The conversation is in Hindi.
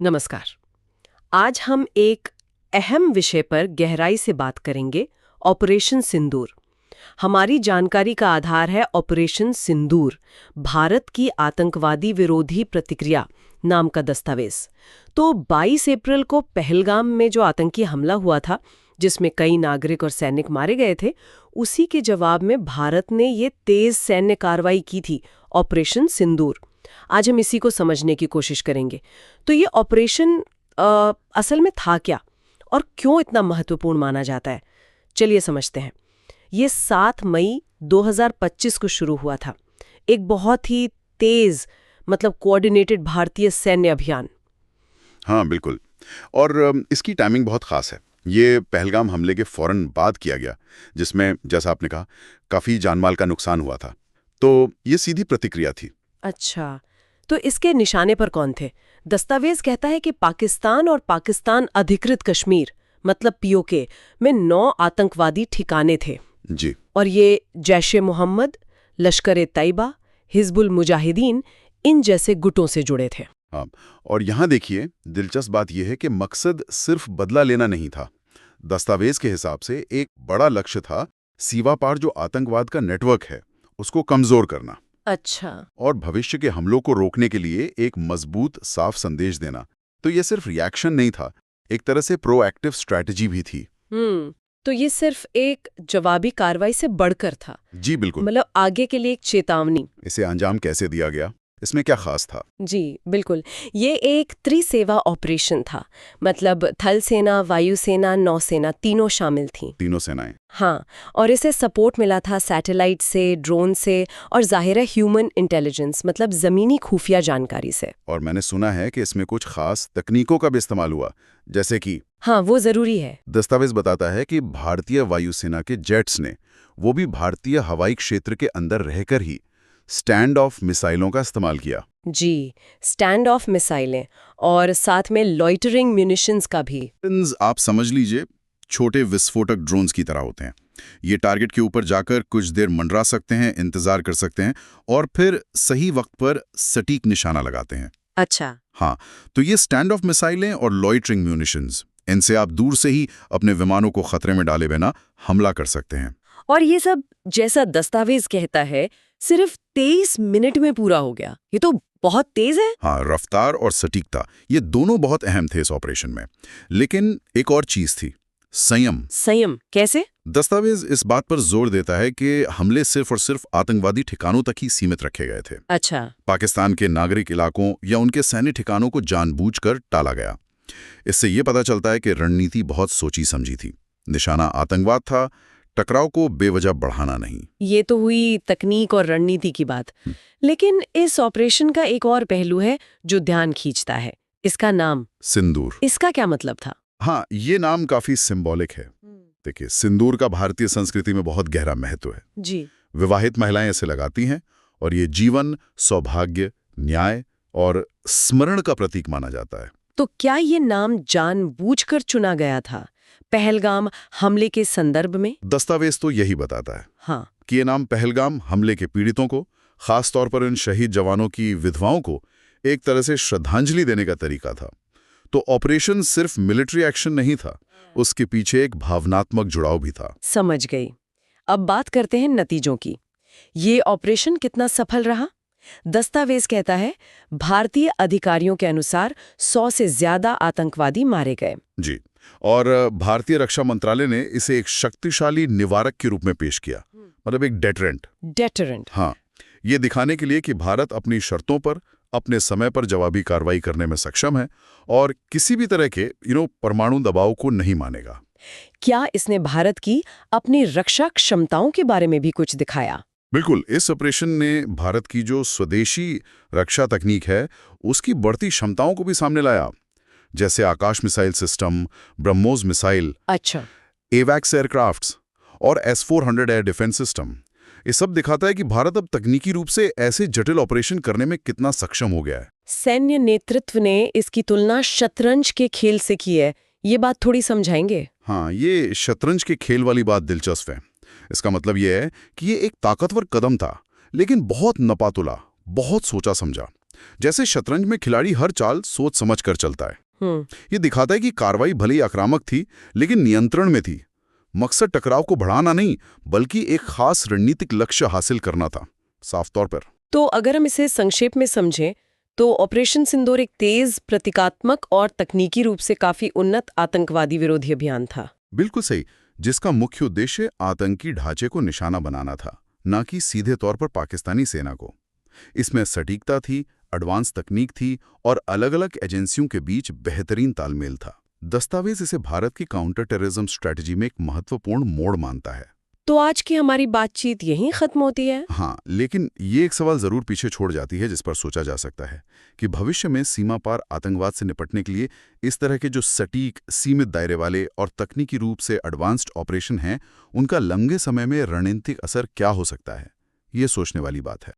नमस्कार। आज हम एक अहम विषय पर गहराई से बात करेंगे, ऑपरेशन सिंदूर। हमारी जानकारी का आधार है ऑपरेशन सिंदूर, भारत की आतंकवादी विरोधी प्रतिक्रिया नाम का दस्तावेज। तो 22 अप्रैल को पहलगाम में जो आतंकी हमला हुआ था, जिसमें कई नागरिक और सैनिक मारे गए थे, उसी के जवाब में भारत ने ये तेज सैन्य कार्रवाई की थी, ऑपरेशन सिंदूर। आज हम इसी को समझने की कोशिश करेंगे। तो ये ऑपरेशन असल में था क्या और क्यों इतना महत्वपूर्ण माना जाता है, चलिए समझते हैं। ये 7 मई 2025 को शुरू हुआ था, एक बहुत ही तेज कोऑर्डिनेटेड भारतीय सैन्य अभियान। हाँ बिल्कुल। और इसकी टाइमिंग बहुत खास है। ये पहलगाम हमले के फौरन बाद किया गया, जिसमें जैसा आपने कहा काफी जानमाल का नुकसान हुआ था। तो ये सीधी प्रतिक्रिया थी। अच्छा, तो इसके निशाने पर कौन थे? दस्तावेज कहता है कि पाकिस्तान और पाकिस्तान अधिकृत कश्मीर पीओके में 9 आतंकवादी ठिकाने थे। जी। और ये जैश-ए मोहम्मद, लश्कर-ए-तैयबा, हिजबुल मुजाहिदीन, इन जैसे गुटों से जुड़े थे। हाँ, और यहाँ देखिए दिलचस्प बात यह है कि मकसद सिर्फ बदला लेना नहीं था। दस्तावेज के हिसाब से एक बड़ा लक्ष्य था सीमा पार जो आतंकवाद का नेटवर्क है उसको कमजोर करना। अच्छा। और भविष्य के हमलों को रोकने के लिए एक मजबूत साफ संदेश देना। तो ये सिर्फ रिएक्शन नहीं था, एक तरह से प्रोएक्टिव स्ट्रैटेजी भी थी। तो ये सिर्फ एक जवाबी कार्रवाई से बढ़कर था। जी बिल्कुल। आगे के लिए एक चेतावनी। इसे अंजाम कैसे दिया गया, इसमें क्या खास था? जी बिल्कुल, ये एक त्रिसेवा ऑपरेशन था। थल सेना, वायुसेना, नौसेना तीनों शामिल थीं। तीनों सेनाएं। हाँ, और इसे सपोर्ट मिला था सैटेलाइट से, ड्रोन से और जाहिर है ह्यूमन इंटेलिजेंस जमीनी खुफिया जानकारी से। और मैंने सुना है कि इसमें कुछ खास तकनीकों का भी इस्तेमाल हुआ, जैसे कि हाँ, वो जरूरी है। दस्तावेज बताता है कि भारतीय वायुसेना के जेट्स ने वो भी भारतीय हवाई क्षेत्र के अंदर रहकर ही स्टैंड ऑफ मिसाइलों का इस्तेमाल किया। जी, स्टैंड ऑफ मिसाइलें और साथ में लॉइटरिंग म्यूनिशंस का भी। आप समझ लीजिए छोटे विस्फोटक ड्रोन्स की तरह होते हैं। ये टारगेट के ऊपर जाकर कुछ देर मंडरा सकते हैं, इंतजार कर सकते हैं और फिर सही वक्त पर सटीक निशाना लगाते हैं। अच्छा। हाँ, तो ये स्टैंड ऑफ मिसाइलें और लॉइटरिंग म्यूनिशंस, इनसे आप दूर से ही अपने विमानों को खतरे में डाले बिना हमला कर सकते हैं। और ये सब जैसा दस्तावेज कहता है सिर्फ 23 मिनट में पूरा हो गया। ये तो बहुत तेज है। हाँ, रफ्तार और सटीकता ये दोनों बहुत अहम थे इस ऑपरेशन में। लेकिन एक और चीज थी, संयम। संयम कैसे? दस्तावेज इस बात पर जोर देता है कि हमले सिर्फ और सिर्फ आतंकवादी ठिकानों तक ही सीमित रखे गए थे। अच्छा। पाकिस्तान के नागरिक इलाकों या उनके सैन्य ठिकानों को जानबूझकर टाला गया। इससे ये पता चलता है कि रणनीति बहुत सोची समझी थी। निशाना आतंकवाद था, टकराव को बेवजह बढ़ाना नहीं। ये तो हुई तकनीक और रणनीति की बात। लेकिन इस ऑपरेशन का एक और पहलू है जो ध्यान खींचता है, इसका नाम सिंदूर। इसका क्या मतलब था? हाँ, ये नाम काफी सिंबॉलिक है। देखिए, सिंदूर का भारतीय संस्कृति में बहुत गहरा महत्व है। जी। विवाहित महिलाएं इसे लगाती हैं और ये जीवन, सौभाग्य, न्याय और स्मरण का प्रतीक माना जाता है। तो क्या ये नाम जानबूझकर चुना गया था पहलगाम हमले के संदर्भ में? दस्तावेज तो यही बताता है। हाँ। कि ये नाम पहलगाम हमले के पीड़ितों को, खास तौर पर इन शहीद जवानों की विधवाओं को एक तरह से श्रद्धांजलि देने का तरीका था। तो ऑपरेशन सिर्फ मिलिट्री एक्शन नहीं था, उसके पीछे एक भावनात्मक जुड़ाव भी था। समझ गई। अब बात करते हैं नतीजों की। ये ऑपरेशन कितना सफल रहा? दस्तावेज कहता है भारतीय अधिकारियों के अनुसार 100 से ज्यादा आतंकवादी मारे गए। जी, और भारतीय रक्षा मंत्रालय ने इसे एक शक्तिशाली निवारक के रूप में पेश किया, एक डेटरेंट। डेटरेंट। हाँ, ये दिखाने के लिए कि भारत अपनी शर्तों पर अपने समय पर जवाबी कार्रवाई करने में सक्षम है और किसी भी तरह के परमाणु दबाव को नहीं मानेगा। क्या इसने भारत की अपनी रक्षा क्षमताओं के बारे में भी कुछ दिखाया? बिल्कुल, इस ऑपरेशन ने भारत की जो स्वदेशी रक्षा तकनीक है उसकी बढ़ती क्षमताओं को भी सामने लाया, जैसे आकाश मिसाइल सिस्टम, ब्रह्मोस मिसाइल, अच्छा, एवैक्स एयरक्राफ्ट्स और S-400 एयर डिफेंस सिस्टम। ये सब दिखाता है कि भारत अब तकनीकी रूप से ऐसे जटिल ऑपरेशन करने में कितना सक्षम हो गया है। सैन्य नेतृत्व ने इसकी तुलना शतरंज के खेल से की है, ये बात थोड़ी समझाएंगे? हाँ, ये शतरंज के खेल वाली बात दिलचस्प है। इसका मतलब ये है कि ये एक ताकतवर कदम था, लेकिन बहुत नपातुला, बहुत सोचा समझा। जैसे शतरंज में खिलाड़ी हर चाल सोच समझ कर चलता है। ये दिखाता है कि कार्रवाई भले ही आक्रामक थी, लेकिन नियंत्रण में थी। मकसद टकराव को बढ़ाना नहीं, बल्कि एक खास रणनीतिक लक्ष्य हासिल करना था, साफ तौर पर। तो अगर हम इसे संक्षेप में समझें तो ऑपरेशन सिंदूर एक तेज, प्रतीकात्मक और तकनीकी रूप से काफी उन्नत आतंकवादी विरोधी अभियान था। बिल्कुल सही, जिसका मुख्य उद्देश्य आतंकी ढांचे को निशाना बनाना था, न कि सीधे तौर पर पाकिस्तानी सेना को। इसमें सटीकता थी, एडवांस तकनीक थी और अलग-अलग एजेंसियों के बीच बेहतरीन तालमेल था। दस्तावेज इसे भारत की काउंटर टेररिज्म स्ट्रेटजी में एक महत्वपूर्ण मोड़ मानता है। तो आज की हमारी बातचीत यहीं खत्म होती है? हाँ, लेकिन ये एक सवाल जरूर पीछे छोड़ जाती है जिस पर सोचा जा सकता है कि भविष्य में सीमा पार आतंकवाद से निपटने के लिए इस तरह के जो सटीक, सीमित दायरे वाले और तकनीकी रूप से एडवांस्ड ऑपरेशन हैं, उनका लंबे समय में रणनीतिक असर क्या हो सकता है? ये सोचने वाली बात है।